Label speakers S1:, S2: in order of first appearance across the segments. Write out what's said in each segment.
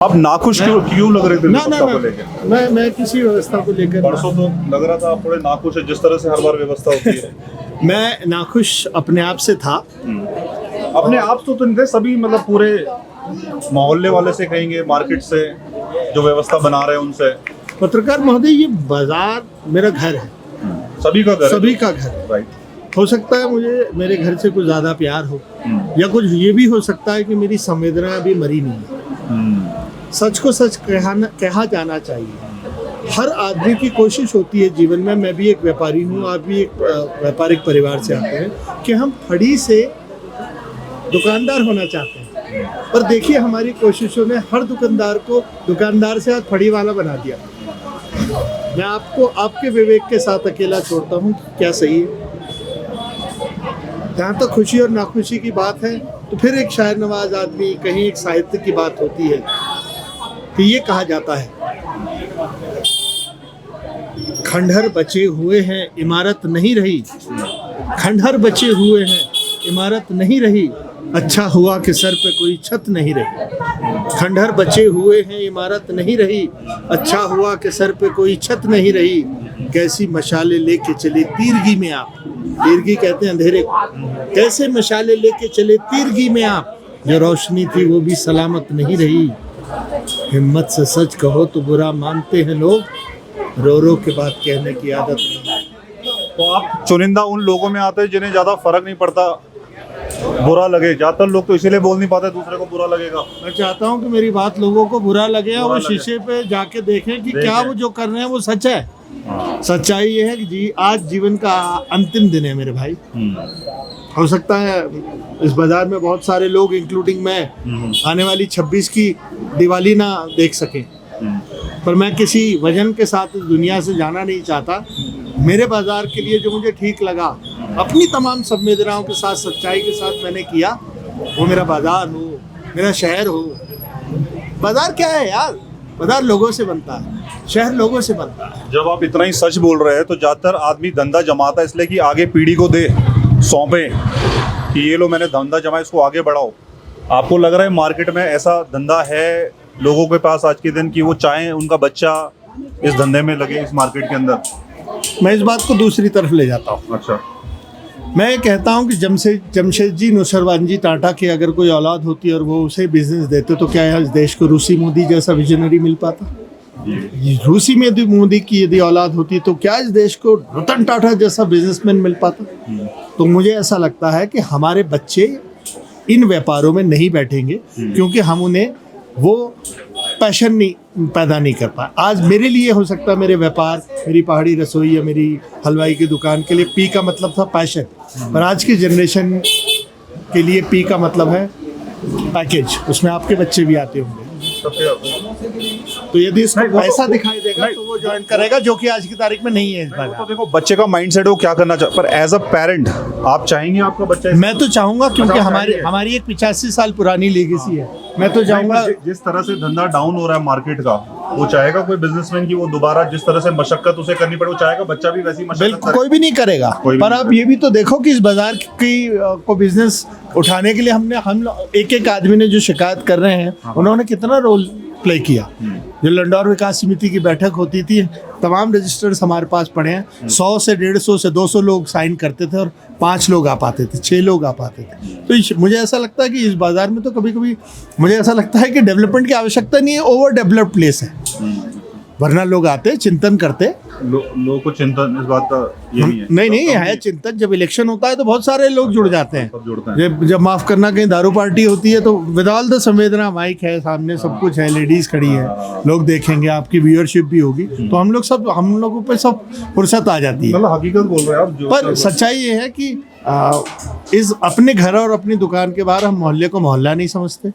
S1: आप नाखुश क्यों लग रहे थे
S2: ना
S1: व्यवस्था को लेकर?
S2: मैं किसी व्यवस्था को लेकर
S1: परसों तो लग रहा था आप थोड़े नाखुश है जिस तरह से हर बार व्यवस्था होती है।
S2: मैं नाखुश अपने आप से था।
S1: अपने आप तो नहीं थे, सभी मतलब पूरे मोहल्ले वाले से कहेंगे, मार्केट से जो व्यवस्था बना रहे हैं उनसे।
S2: पत्रकार महोदय, ये बाजार मेरा घर है,
S1: सभी का घर है।
S2: सभी का घर है।
S1: राइट।
S2: हो सकता है मुझे मेरे घर से कुछ ज्यादा प्यार हो, या कुछ ये भी हो सकता है कि मेरी संवेदना अभी मरी नहीं है। सच को सच कहा जाना चाहिए। हर आदमी की कोशिश होती है जीवन में, मैं भी एक व्यापारी हूँ, आप भी एक व्यापारिक परिवार से आते हैं, कि हम फड़ी से दुकानदार होना चाहते हैं। पर देखिए, हमारी कोशिशों ने हर दुकानदार को दुकानदार से आज फड़ी वाला बना दिया। मैं आपको आपके विवेक के साथ अकेला छोड़ता हूँ कि क्या सही है। जहाँ तक खुशी और नाखुशी की बात है, तो फिर एक शायर नवाज आदमी, कहीं एक साहित्य की बात होती है कि ये कहा जाता है, खंडहर बचे हुए हैं इमारत नहीं रही, खंडहर बचे हुए हैं इमारत नहीं रही, अच्छा हुआ कि सर पे कोई छत नहीं रही। खंडहर बचे हुए हैं इमारत नहीं रही, अच्छा हुआ कि सर पे कोई छत नहीं रही, कैसी मशाले लेके चले तीरगी में आप, तीरगी कहते हैं अंधेरे को, कैसे मशाले लेके चले तीरगी में आप, जो रोशनी थी वो भी सलामत नहीं रही। हिम्मत से सच कहो तो बुरा मानते हैं लोग, रो रो के बात कहने की आदत नहीं।
S1: तो आप चुनिंदा उन लोगों में आते हैं जिन्हें ज्यादा फर्क नहीं पड़ता बुरा लगे। ज्यादातर लोग तो इसीलिए बोल नहीं पाते, दूसरे को बुरा लगेगा।
S2: मैं चाहता हूँ कि मेरी बात लोगों को बुरा लगे और वो
S1: लगे।
S2: शीशे पे जाके देखें कि क्या वो जो कर रहे हैं वो सच है। सच्चाई ये है कि जी आज जीवन का अंतिम दिन है मेरे भाई। हो सकता है इस बाजार में बहुत सारे लोग, इंक्लूडिंग मैं, आने वाली 26 की दिवाली ना देख सकें, पर मैं किसी वजन के साथ इस दुनिया से जाना नहीं चाहता। मेरे बाजार के लिए जो मुझे ठीक लगा, अपनी तमाम संवेदनाओं के साथ, सच्चाई के साथ मैंने किया, वो मेरा बाजार हो, मेरा शहर हो। बाजार क्या है यार? बाजार लोगों से बनता है, शहर लोगों से बनता है।
S1: जब आप इतना ही सच बोल रहे हैं तो ज्यादातर आदमी धंधा जमाता है इसलिए कि आगे पीढ़ी को दे, सौंपे कि ये लो मैंने धंधा जमा, इसको आगे बढ़ाओ। आपको लग रहा है मार्केट में ऐसा धंधा है लोगों के पास आज के दिन कि वो चाहें उनका बच्चा इस धंधे में लगे, इस मार्केट के अंदर?
S2: मैं इस बात को दूसरी तरफ ले जाता हूँ।
S1: अच्छा।
S2: मैं कहता हूँ कि जमशेदजी नौशरवानजी टाटा की अगर कोई औलाद होती और वो उसे बिजनेस देते, तो क्या इस देश को रूसी मोदी जैसा विजनरी मिल पाता? रूसी में मोदी की यदि औलाद होती तो क्या इस देश को रतन टाटा जैसा बिजनेसमैन मिल पाता? तो मुझे ऐसा लगता है कि हमारे बच्चे इन व्यापारों में नहीं बैठेंगे, क्योंकि हम उन्हें वो पैशन नहीं पैदा नहीं कर पाए। आज मेरे लिए हो सकता है मेरे व्यापार, मेरी पहाड़ी रसोई या मेरी हलवाई की दुकान के लिए पी का मतलब था पैशन, पर आज की जनरेशन के लिए पी का मतलब है पैकेज। उसमें आपके बच्चे भी आते होंगे, तो यदि इसको पैसा दिखाई देगा तो वो ज्वाइन करेगा, जो कि आज की तारीख में नहीं है इस बार।
S1: तो देखो बच्चे का माइंडसेट वो क्या करना चाहता, पर एज अ पेरेंट आप चाहेंगे आपका बच्चा?
S2: मैं तो चाहूंगा, क्योंकि हमारी एक 85 साल पुरानी लीगेसी है। मैं तो चाहूंगा,
S1: जिस तरह से धंधा डाउन हो रहा है मार्केट का, वो चाहेगा कोई बिजनेसमैन की वो दोबारा जिस तरह से मशक्कत उसे करनी पड़े, वो चाहेगा बच्चा भी वैसी मशक्कत
S2: बिल्कुल
S1: करे।
S2: कोई भी नहीं करेगा। पर आप ये भी तो देखो कि इस बाजार की को बिजनेस उठाने के लिए हम एक आदमी ने जो शिकायत कर रहे हैं, उन्होंने कितना रोल प्ले किया। जो लंडौर विकास समिति की बैठक होती थी, तमाम रजिस्टर्स हमारे पास पड़े हैं। 100 से 150 से 200 लोग साइन करते थे और 5 लोग आ पाते थे, 6 लोग आ पाते थे। तो मुझे ऐसा लगता है कि इस बाजार में तो कभी कभी मुझे ऐसा लगता है कि डेवलपमेंट की आवश्यकता नहीं है, ओवर डेवलप्ड प्लेस है। वरना लोग आते, चिंतन करते।
S1: लोगों को चिंतन इस बात का ये नहीं है।
S2: नहीं है चिंतन। जब इलेक्शन होता है तो बहुत सारे लोग जुड़ जाते हैं।
S1: सब जुड़ते हैं।
S2: जब माफ करना कहीं दारू पार्टी होती है तो विदाउट द संवेदना, माइक है सामने, सब कुछ है, लेडीज खड़ी है, लोग देखेंगे, आपकी व्यूअरशिप भी होगी, तो हम लोगों पे सब फुर्सत आ जाती है।
S1: मतलब हकीकत बोल रहे हैं आप।
S2: पर सच्चाई ये है कि इस अपने घर और अपनी दुकान के बाहर हम मोहल्ले को मोहल्ला नहीं समझते।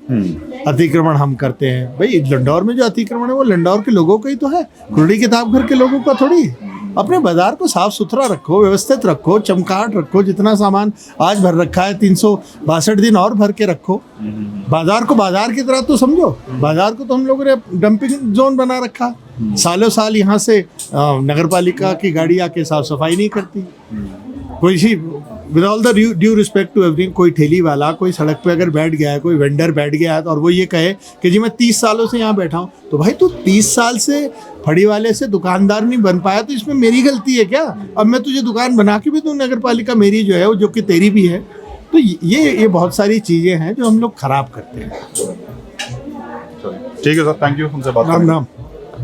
S2: अतिक्रमण हम करते हैं। भाई लंडौर में जो अतिक्रमण है वो लंडौर के लोगों का ही तो है, कुर्डी किताब घर के लोगों का थोड़ी है। अपने बाजार को साफ सुथरा रखो, व्यवस्थित रखो, चमकाहट रखो। जितना सामान आज भर रखा है 362 दिन और भर के रखो। बाजार को बाजार की तरह तो समझो। बाजार को तो हम लोगों ने डंपिंग जोन बना रखा। सालों साल यहाँ से नगर पालिका की गाड़ी आके साफ सफाई नहीं करती। कोई सी with all the due respect to every, कोई ठेली वाला कोई सड़क पे अगर बैठ गया है, कोई वेंडर बैठ गया है और वो ये कहे कि जी मैं 30 सालों से यहाँ बैठा हूँ, तो भाई तू 30 साल से फड़ी वाले से दुकानदार नहीं बन पाया तो इसमें मेरी गलती है क्या? अब मैं तुझे दुकान बना के भी दूँ, नगर पालिका मेरी जो है वो जो कि तेरी भी है। तो ये बहुत सारी चीज़ें हैं जो हम लोग खराब करते हैं।
S1: ठीक है सर, थैंक यू, हमसे बात
S2: राम
S1: करने के लिए।
S2: राम।